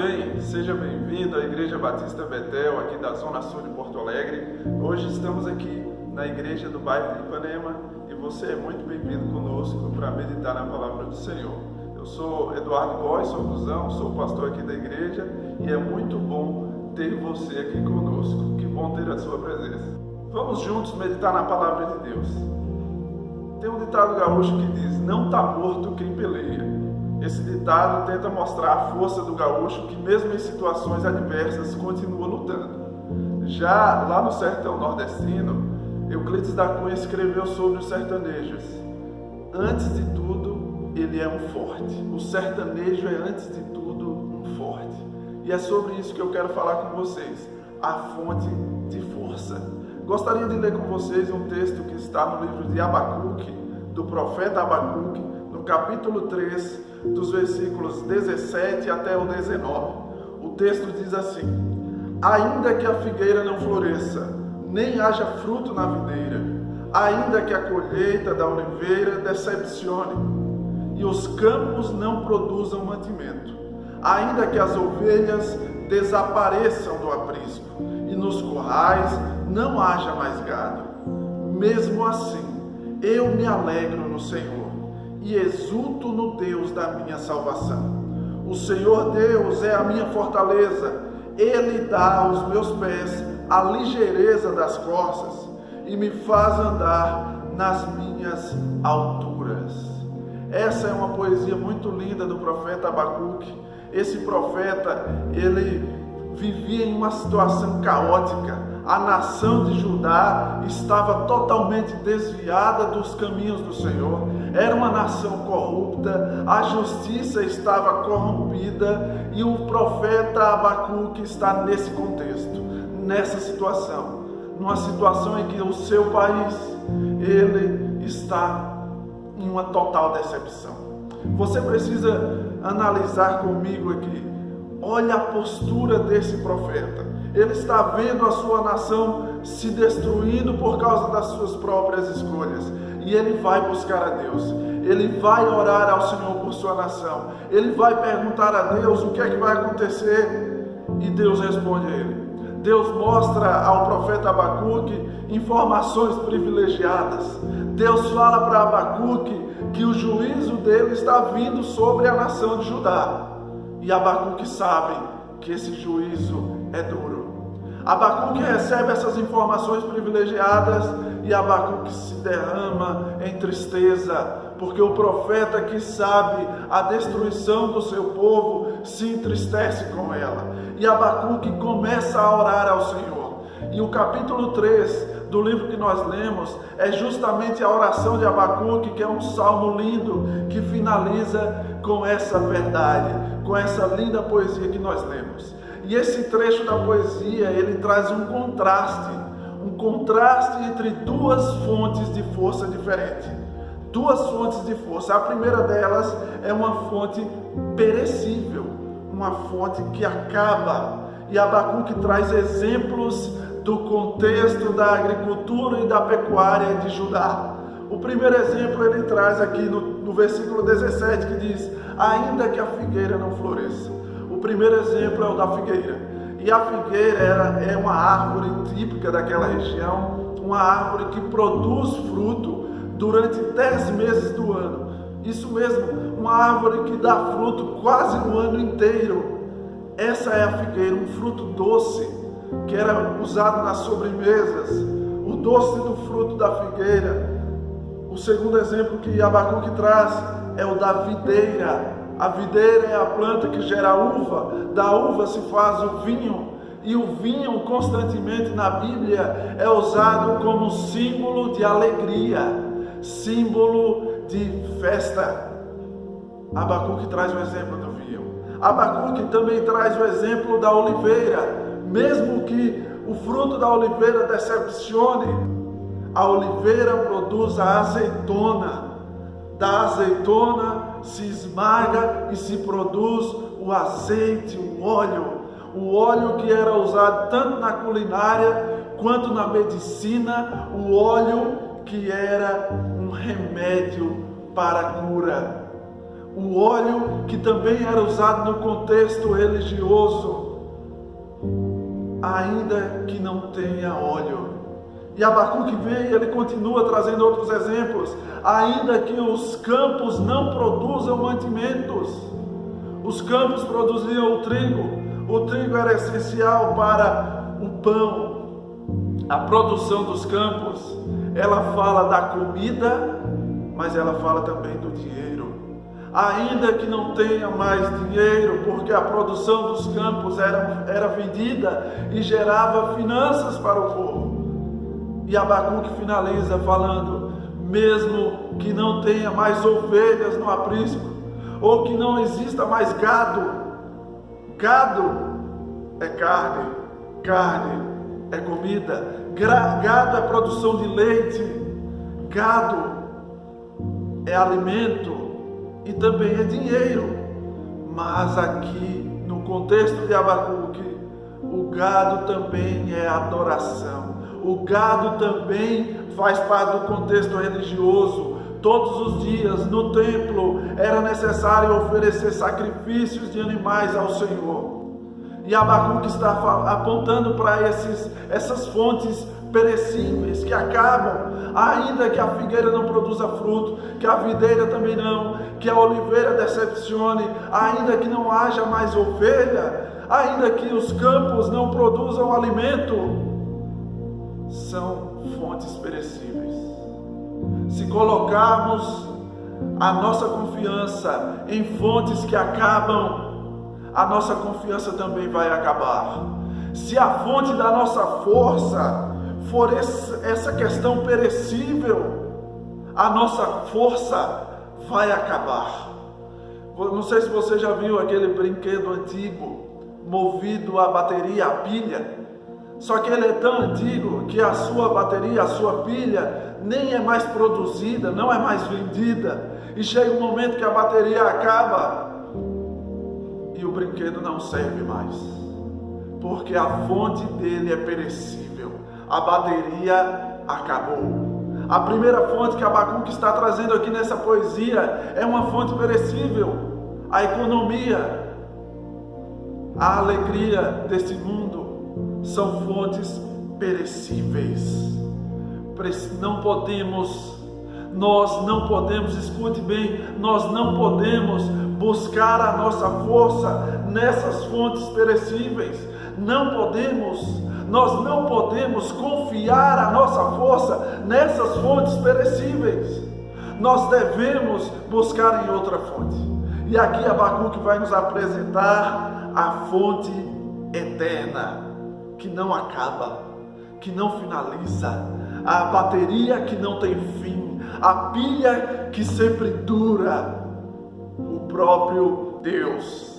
bem? Seja bem-vindo à Igreja Batista Betel, aqui da Zona Sul de Porto Alegre. Hoje estamos aqui na Igreja do bairro de Ipanema e você é muito bem-vindo conosco para meditar na Palavra do Senhor. Eu sou Eduardo Góes, sou pastor aqui da igreja e é muito bom ter você aqui conosco. Que bom ter a sua presença. Vamos juntos meditar na Palavra de Deus. Tem um ditado gaúcho que diz: não está morto quem peleia. Esse ditado tenta mostrar a força do gaúcho que mesmo em situações adversas continua lutando. Já lá no sertão nordestino, Euclides da Cunha escreveu sobre os sertanejos. Antes de tudo, ele é um forte. O sertanejo é antes de tudo um forte. E é sobre isso que eu quero falar com vocês, a fonte de força. Gostaria de ler com vocês um texto que está no livro de Abacuque, do profeta Abacuque, no capítulo 3, dos versículos 17 até o 19. O texto diz assim: ainda que a figueira não floresça, nem haja fruto na videira, ainda que a colheita da oliveira decepcione, e os campos não produzam mantimento, ainda que as ovelhas desapareçam do aprisco, e nos currais não haja mais gado, mesmo assim eu me alegro no Senhor, e exulto no Deus da minha salvação. O Senhor Deus é a minha fortaleza, Ele dá aos meus pés a ligeireza das corças e me faz andar nas minhas alturas. Essa é uma poesia muito linda do profeta Abacuque. Esse profeta, ele vivia em uma situação caótica. A nação de Judá estava totalmente desviada dos caminhos do Senhor. Era uma nação corrupta, a justiça estava corrompida e o profeta Abacuque está nesse contexto, nessa situação. Numa situação em que o seu país, ele está em uma total decepção. Você precisa analisar comigo aqui. Olha a postura desse profeta. Ele está vendo a sua nação se destruindo por causa das suas próprias escolhas. E ele vai buscar a Deus. Ele vai orar ao Senhor por sua nação. Ele vai perguntar a Deus o que é que vai acontecer. E Deus responde a ele. Deus mostra ao profeta Abacuque informações privilegiadas. Deus fala para Abacuque que o juízo dele está vindo sobre a nação de Judá. E Abacuque sabe que esse juízo é duro. Abacuque recebe essas informações privilegiadas e Abacuque se derrama em tristeza, porque o profeta que sabe a destruição do seu povo se entristece com ela. E Abacuque começa a orar ao Senhor. E o capítulo 3 do livro que nós lemos é justamente a oração de Abacuque, que é um salmo lindo, que finaliza com essa verdade, com essa linda poesia que nós lemos. E esse trecho da poesia, ele traz um contraste entre duas fontes de força diferentes. Duas fontes de força. A primeira delas é uma fonte perecível, uma fonte que acaba. E Abacuque traz exemplos do contexto da agricultura e da pecuária de Judá. O primeiro exemplo ele traz aqui no versículo 17, que diz: ainda que a figueira não floresça. O primeiro exemplo é o da figueira. E a figueira é uma árvore típica daquela região, uma árvore que produz fruto durante 10 meses do ano. Isso mesmo, uma árvore que dá fruto quase o ano inteiro. Essa é a figueira, um fruto doce, que era usado nas sobremesas, o doce do fruto da figueira. O segundo exemplo que Abacuque traz é o da videira. A videira é a planta que gera uva, da uva se faz o vinho, e o vinho constantemente na Bíblia é usado como símbolo de alegria, símbolo de festa. Abacuque traz o exemplo do vinho. Abacuque também traz o exemplo da oliveira. Mesmo que o fruto da oliveira decepcione, a oliveira produz a azeitona. Da azeitona se esmaga e se produz o azeite, o óleo que era usado tanto na culinária quanto na medicina, o óleo que era um remédio para a cura. O óleo que também era usado no contexto religioso, ainda que não tenha óleo. E Abacuque vem e ele continua trazendo outros exemplos. Ainda que os campos não produzam mantimentos. Os campos produziam o trigo era essencial para o pão. A produção dos campos, ela fala da comida, mas ela fala também do dinheiro. Ainda que não tenha mais dinheiro, porque a produção dos campos era vendida e gerava finanças para o povo. E Abacuque finaliza falando, mesmo que não tenha mais ovelhas no aprisco, ou que não exista mais gado é carne, carne é comida, gado é produção de leite, gado é alimento e também é dinheiro. Mas aqui, no contexto de Abacuque, o gado também é adoração. O gado também faz parte do contexto religioso. Todos os dias no templo era necessário oferecer sacrifícios de animais ao Senhor. E Abacuque está apontando para essas fontes perecíveis que acabam, ainda que a figueira não produza fruto, que a videira também não, que a oliveira decepcione, ainda que não haja mais ovelha, ainda que os campos não produzam alimento, são fontes perecíveis. Se colocarmos a nossa confiança em fontes que acabam, a nossa confiança também vai acabar. Se a fonte da nossa força for essa questão perecível, a nossa força vai acabar. Não sei se você já viu aquele brinquedo antigo, movido a bateria, a pilha. Só que ele é tão antigo que a sua bateria, a sua pilha, nem é mais produzida, não é mais vendida. E chega um momento que a bateria acaba e o brinquedo não serve mais, porque a fonte dele é perecível. A bateria acabou. A primeira fonte que Abacuque está trazendo aqui nessa poesia é uma fonte perecível. A economia, a alegria deste mundo são fontes perecíveis. Nós não podemos, escute bem, nós não podemos buscar a nossa força nessas fontes perecíveis. Nós não podemos confiar a nossa força nessas fontes perecíveis. Nós devemos buscar em outra fonte. E aqui Abacuque vai nos apresentar a fonte eterna, que não acaba, que não finaliza, a bateria que não tem fim, a pilha que sempre dura, o próprio Deus.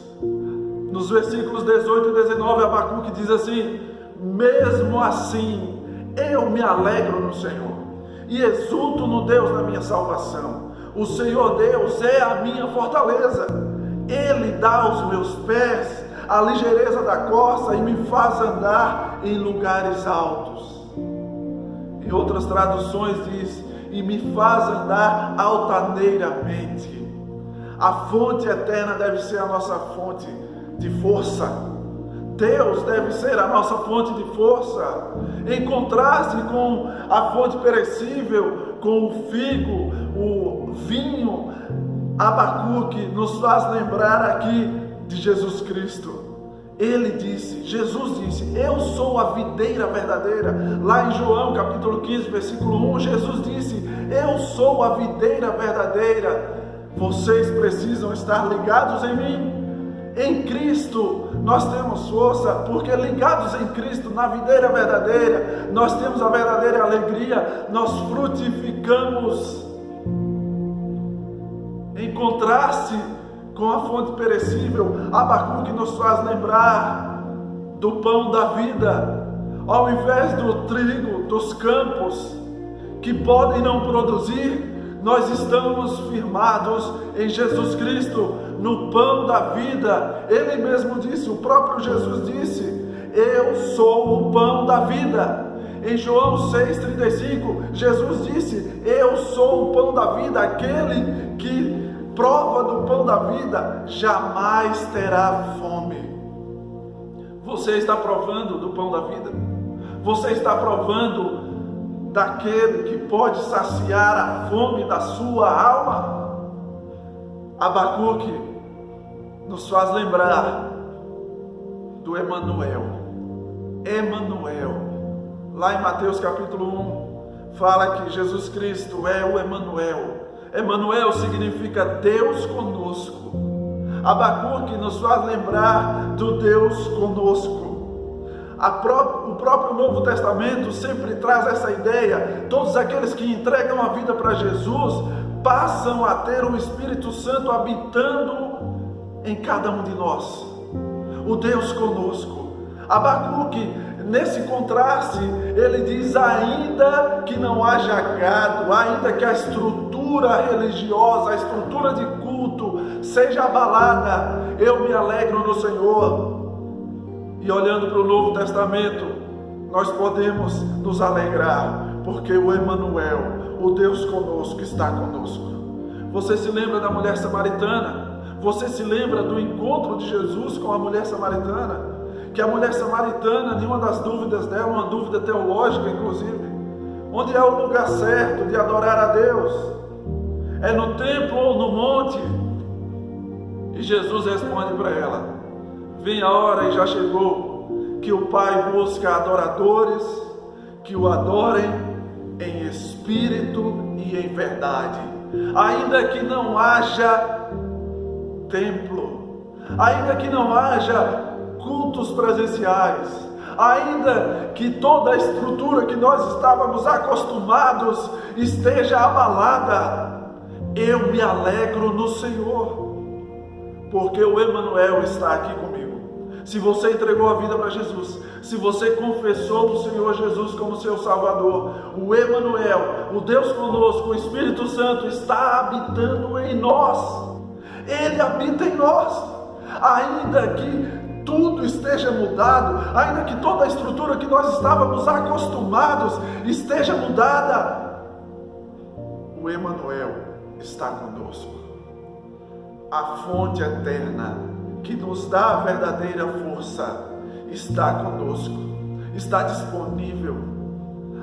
Nos versículos 18 e 19, Abacuque diz assim: mesmo assim, eu me alegro no Senhor e exulto no Deus da minha salvação. O Senhor Deus é a minha fortaleza. Ele dá aos meus pés a ligeireza da corça e me faz andar em lugares altos. Em outras traduções diz: e me faz andar altaneiramente. A fonte eterna deve ser a nossa fonte de força. Deus deve ser a nossa fonte de força. Em contraste com a fonte perecível, com o figo, o vinho, Abacuque nos faz lembrar aqui de Jesus Cristo. Jesus disse, eu sou a videira verdadeira. Lá em João capítulo 15, versículo 1, Jesus disse, eu sou a videira verdadeira. Vocês precisam estar ligados em mim. Em Cristo nós temos força, porque ligados em Cristo, na videira verdadeira, nós temos a verdadeira alegria, nós frutificamos. Em contraste com a fonte perecível, Abacuque nos faz lembrar do pão da vida. Ao invés do trigo dos campos, que podem não produzir, nós estamos firmados em Jesus Cristo, no pão da vida. Ele mesmo disse, o próprio Jesus disse, eu sou o pão da vida. Em João 6,35, Jesus disse, eu sou o pão da vida, aquele que prova do pão da vida, jamais terá fome. Você está provando do pão da vida? Você está provando daquele que pode saciar a fome da sua alma? Abacuque nos faz lembrar do Emanuel. Emanuel. Lá em Mateus capítulo 1, fala que Jesus Cristo é o Emanuel. Emanuel significa Deus conosco. Abacuque nos faz lembrar do Deus conosco. O próprio Novo Testamento sempre traz essa ideia. Todos aqueles que entregam a vida para Jesus passam a ter o Espírito Santo habitando em cada um de nós. O Deus conosco. Abacuque, nesse contraste, ele diz: ainda que não haja gado, ainda que a estrutura religiosa, a estrutura de culto seja abalada, eu me alegro no Senhor. E olhando para o Novo Testamento, nós podemos nos alegrar, porque o Emanuel, o Deus conosco, está conosco. Você se lembra da mulher samaritana? Você se lembra do encontro de Jesus com a mulher samaritana? Que a mulher samaritana, nenhuma das dúvidas dela, uma dúvida teológica inclusive, onde é o lugar certo de adorar a Deus? É no templo ou no monte? E Jesus responde para ela: vem a hora e já chegou, que o Pai busca adoradores que o adorem em espírito e em verdade. Ainda que não haja templo, ainda que não haja cultos presenciais, ainda que toda a estrutura que nós estávamos acostumados esteja abalada, eu me alegro no Senhor, porque o Emanuel está aqui comigo. Se você entregou a vida para Jesus, se você confessou o Senhor Jesus como seu Salvador, o Emanuel, o Deus conosco, o Espírito Santo está habitando em nós. Ele habita em nós. Ainda que tudo esteja mudado, ainda que toda a estrutura que nós estávamos acostumados esteja mudada, o Emanuel está conosco. A fonte eterna que nos dá a verdadeira força está conosco, está disponível.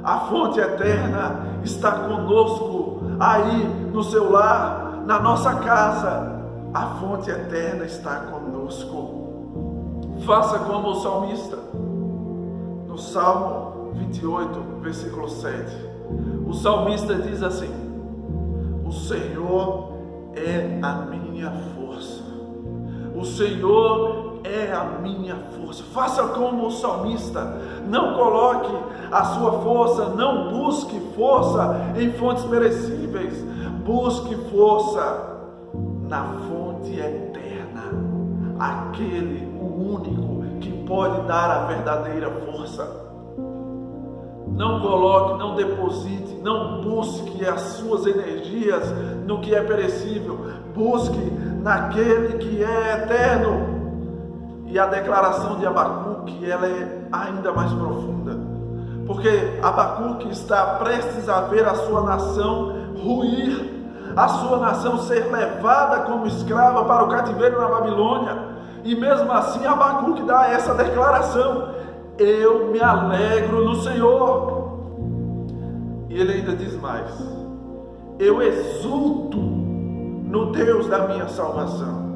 A fonte eterna está conosco aí no seu lar, na nossa casa. A fonte eterna está conosco. Faça como o salmista, no Salmo 28, versículo 7. O salmista diz assim: o Senhor é a minha força. O Senhor é a minha força. Faça como o salmista. Não coloque a sua força, não busque força em fontes perecíveis. Busque força na fonte eterna. Aquele, o único, que pode dar a verdadeira força. Não coloque, não deposite, não busque as suas energias no que é perecível. Busque naquele que é eterno. E a declaração de Abacuque, ela é ainda mais profunda, porque Abacuque está prestes a ver a sua nação ruir, a sua nação ser levada como escrava para o cativeiro na Babilônia. E mesmo assim Abacuque dá essa declaração: eu me alegro no Senhor. E ele ainda diz mais: eu exulto no Deus da minha salvação.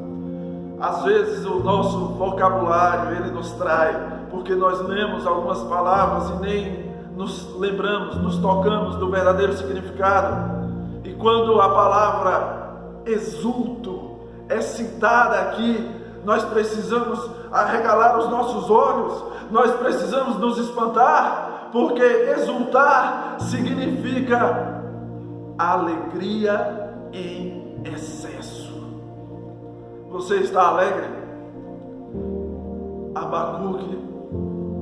Às vezes o nosso vocabulário, ele nos trai, porque nós lemos algumas palavras e nem nos lembramos, nos tocamos do verdadeiro significado. E quando a palavra exulto é citada aqui, nós precisamos arregalar os nossos olhos, nós precisamos nos espantar, porque exultar significa alegria em excesso. Você está alegre? Abacuque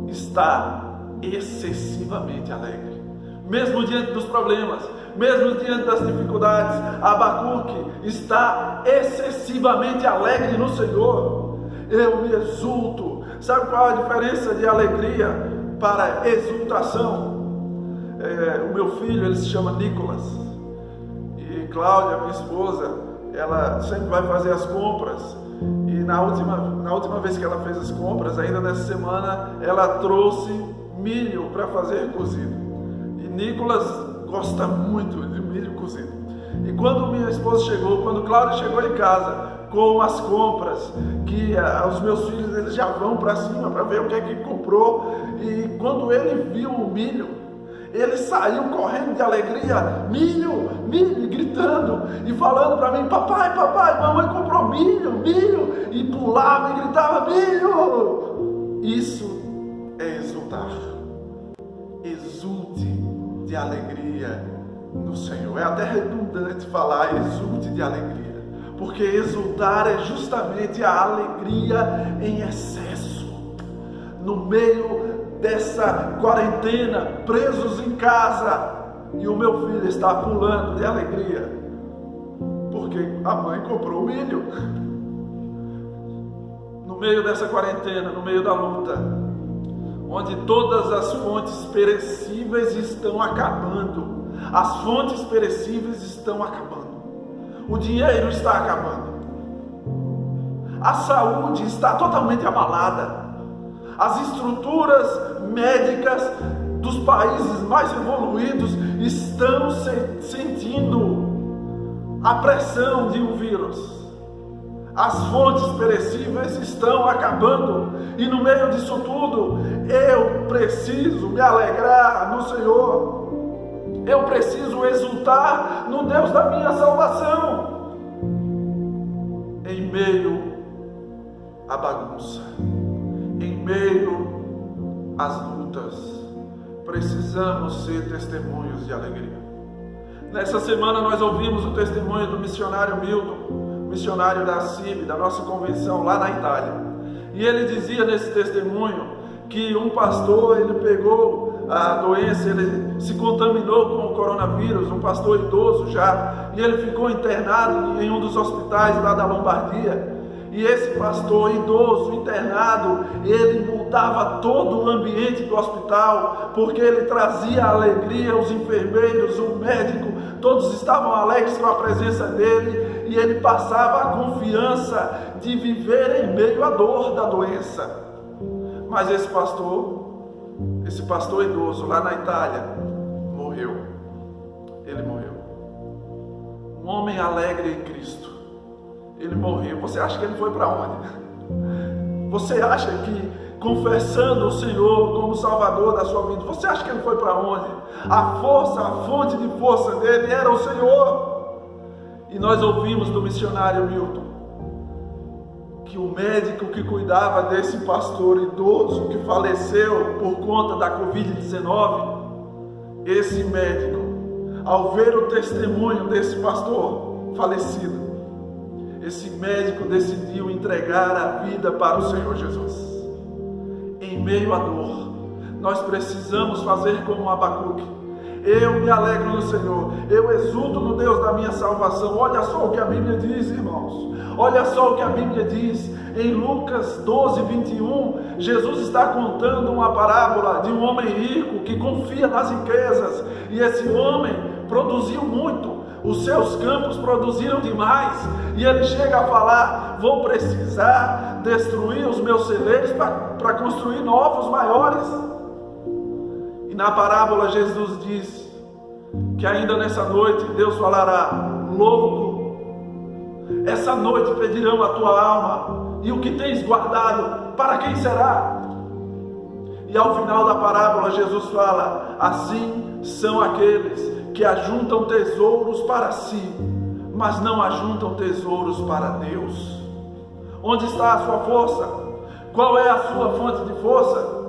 está excessivamente alegre. Mesmo diante dos problemas, mesmo diante das dificuldades, Abacuque está excessivamente alegre no Senhor. Eu me exulto. Sabe qual a diferença de alegria para exultação? O meu filho, ele se chama Nicolas, e Cláudia, minha esposa, ela sempre vai fazer as compras. E na última vez que ela fez as compras, ainda nessa semana, ela trouxe milho para fazer cozido. E Nicolas gosta muito de milho cozido. E quando minha esposa chegou, quando Cláudia chegou em casa com as compras, que os meus filhos eles já vão para cima para ver o que é que comprou, e quando ele viu o milho, ele saiu correndo de alegria, milho, milho, gritando e falando para mim, papai, mamãe comprou milho, milho, e pulava e gritava, milho. Isso é exultar. Exulte de alegria no Senhor. É até redundante falar exulte de alegria, porque exultar é justamente a alegria em excesso. No meio dessa quarentena, presos em casa, e o meu filho está pulando de alegria, porque a mãe comprou milho. No meio dessa quarentena, no meio da luta, onde todas as fontes perecíveis estão acabando, as fontes perecíveis estão acabando, o dinheiro está acabando, a saúde está totalmente abalada, as estruturas médicas dos países mais evoluídos estão sentindo a pressão de um vírus. As fontes perecíveis estão acabando, e no meio disso tudo, eu preciso me alegrar no Senhor. Eu preciso exultar no Deus da minha salvação. Em meio à bagunça, em meio às lutas, precisamos ser testemunhos de alegria. Nessa semana nós ouvimos o testemunho do missionário Milton, missionário da CIB, da nossa convenção lá na Itália. E ele dizia nesse testemunho que um pastor, ele pegou a doença, ele se contaminou com o coronavírus, um pastor idoso já, e ele ficou internado em um dos hospitais lá da Lombardia. E esse pastor idoso, internado, ele mudava todo o ambiente do hospital, porque ele trazia alegria, os enfermeiros, o médico, todos estavam alegres com a presença dele, e ele passava a confiança de viver em meio à dor da doença. Mas esse pastor idoso lá na Itália, morreu. Ele morreu. Um homem alegre em Cristo. Ele morreu. Você acha que ele foi para onde? Você acha que confessando o Senhor como Salvador da sua vida, você acha que ele foi para onde? A força, a fonte de força dele era o Senhor. E nós ouvimos do missionário Milton que o médico que cuidava desse pastor idoso que faleceu por conta da Covid-19, esse médico, ao ver o testemunho desse pastor falecido, esse médico decidiu entregar a vida para o Senhor Jesus. Em meio à dor, nós precisamos fazer como Abacuque. Eu me alegro no Senhor, eu exulto no Deus da minha salvação. Olha só o que a Bíblia diz, irmãos. Olha só o que a Bíblia diz. Em Lucas 12, 21, Jesus está contando uma parábola de um homem rico que confia nas riquezas. E esse homem produziu muito. Os seus campos produziram demais, e ele chega a falar: vou precisar destruir os meus celeiros para construir novos maiores. E na parábola Jesus diz que ainda nessa noite Deus falará: louco, essa noite pedirão a tua alma, e o que tens guardado, para quem será? E ao final da parábola Jesus fala: assim são aqueles que ajuntam tesouros para si, mas não ajuntam tesouros para Deus. Onde está a sua força? Qual é a sua fonte de força?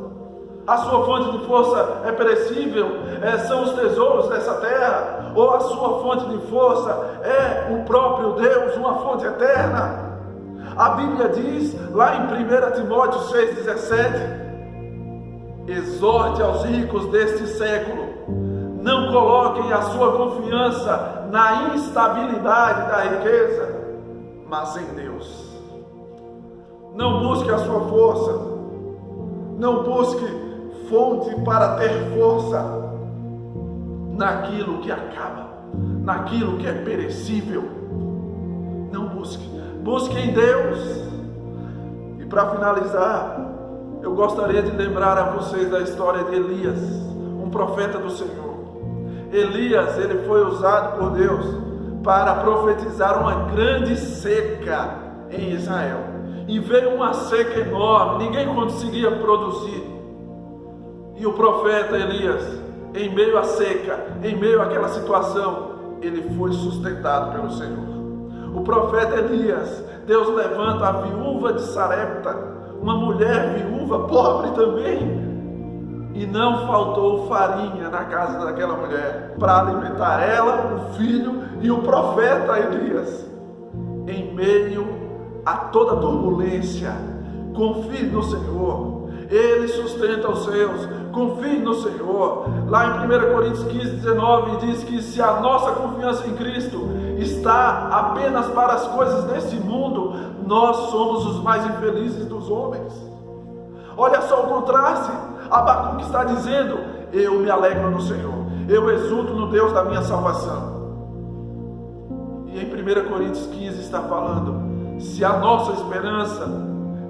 A sua fonte de força é perecível? São os tesouros dessa terra? Ou a sua fonte de força é o próprio Deus, uma fonte eterna? A Bíblia diz lá em 1 Timóteo 6,17: exorte aos ricos deste século, não coloquem a sua confiança na instabilidade da riqueza, mas em Deus. Não busque a sua força, não busque fonte para ter força naquilo que acaba, naquilo que é perecível. Não busque. Busque em Deus. E para finalizar, eu gostaria de lembrar a vocês da história de Elias, um profeta do Senhor. Elias, ele foi usado por Deus para profetizar uma grande seca em Israel. E veio uma seca enorme, ninguém conseguia produzir. E o profeta Elias, em meio à seca, em meio àquela situação, ele foi sustentado pelo Senhor. O profeta Elias, Deus levanta a viúva de Sarepta, uma mulher viúva, pobre também, e não faltou farinha na casa daquela mulher para alimentar ela, o filho e o profeta Elias. Em meio a toda turbulência, confie no Senhor, Ele sustenta os seus, confie no Senhor. Lá em 1 Coríntios 15:19 diz que se a nossa confiança em Cristo está apenas para as coisas deste mundo, nós somos os mais infelizes dos homens. Olha só o contraste. Abacuque está dizendo: eu me alegro no Senhor, eu exulto no Deus da minha salvação. E em 1 Coríntios 15 está falando: se a nossa esperança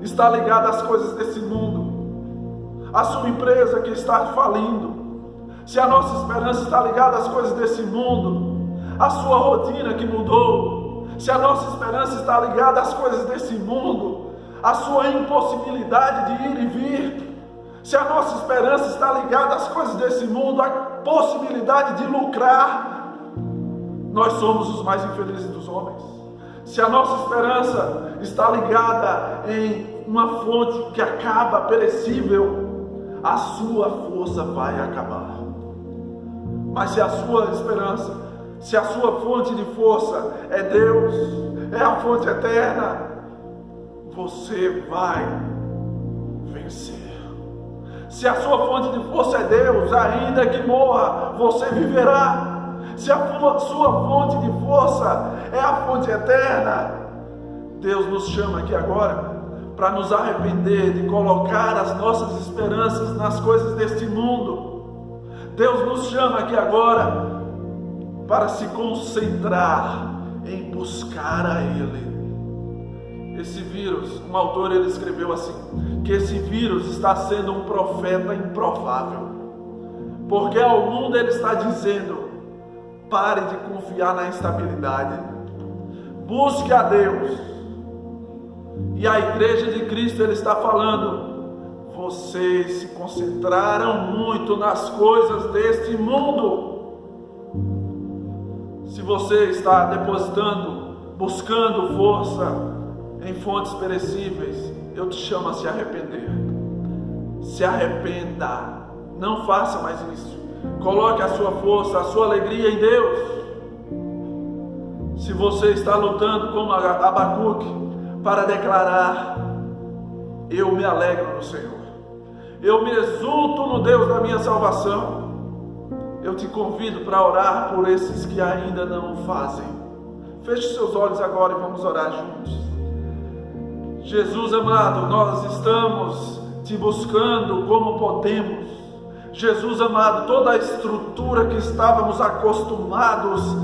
está ligada às coisas desse mundo, a sua empresa que está falindo, se a nossa esperança está ligada às coisas desse mundo, a sua rotina que mudou, se a nossa esperança está ligada às coisas desse mundo, a sua impossibilidade de ir e vir, se a nossa esperança está ligada às coisas desse mundo, à possibilidade de lucrar, nós somos os mais infelizes dos homens. Se a nossa esperança está ligada em uma fonte que acaba, perecível, a sua força vai acabar. Mas se a sua esperança, se a sua fonte de força é Deus, é a fonte eterna, você vai vencer. Se a sua fonte de força é Deus, ainda que morra, você viverá. Se a sua fonte de força é a fonte eterna, Deus nos chama aqui agora para nos arrepender de colocar as nossas esperanças nas coisas deste mundo. Deus nos chama aqui agora para se concentrar em buscar a Ele. Esse vírus, um autor ele escreveu assim, que esse vírus está sendo um profeta improvável, porque ao mundo ele está dizendo: pare de confiar na instabilidade, busque a Deus. E a igreja de Cristo ele está falando: vocês se concentraram muito nas coisas deste mundo. Se você está depositando, buscando força em fontes perecíveis, eu te chamo a se arrepender. Se arrependa, não faça mais isso. Coloque a sua força, a sua alegria em Deus. Se você está lutando como Abacuque para declarar: eu me alegro no Senhor, eu me exulto no Deus da minha salvação, eu te convido para orar por esses que ainda não o fazem. Feche seus olhos agora e vamos orar juntos. Jesus amado, nós estamos te buscando como podemos. Jesus amado, toda a estrutura que estávamos acostumados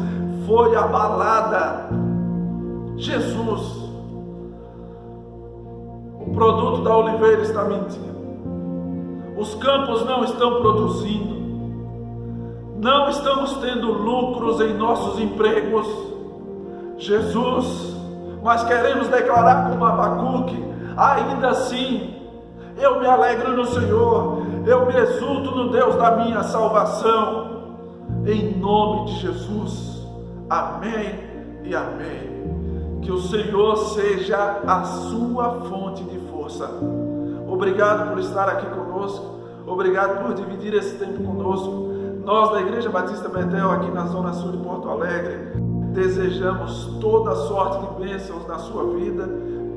foi abalada. Jesus, o produto da oliveira está mentindo, os campos não estão produzindo, não estamos tendo lucros em nossos empregos. Jesus, mas queremos declarar como Abacuque: ainda assim, eu me alegro no Senhor, eu me exulto no Deus da minha salvação. Em nome de Jesus, amém e amém. Que o Senhor seja a sua fonte de força. Obrigado por estar aqui conosco, obrigado por dividir esse tempo conosco. Nós da Igreja Batista Betel, aqui na Zona Sul de Porto Alegre, desejamos toda sorte de bênçãos na sua vida.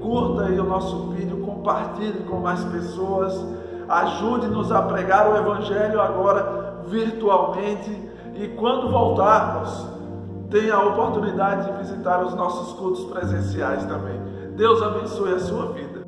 Curta aí o nosso vídeo, compartilhe com mais pessoas, ajude-nos a pregar o Evangelho agora virtualmente, e quando voltarmos, tenha a oportunidade de visitar os nossos cultos presenciais também. Deus abençoe a sua vida.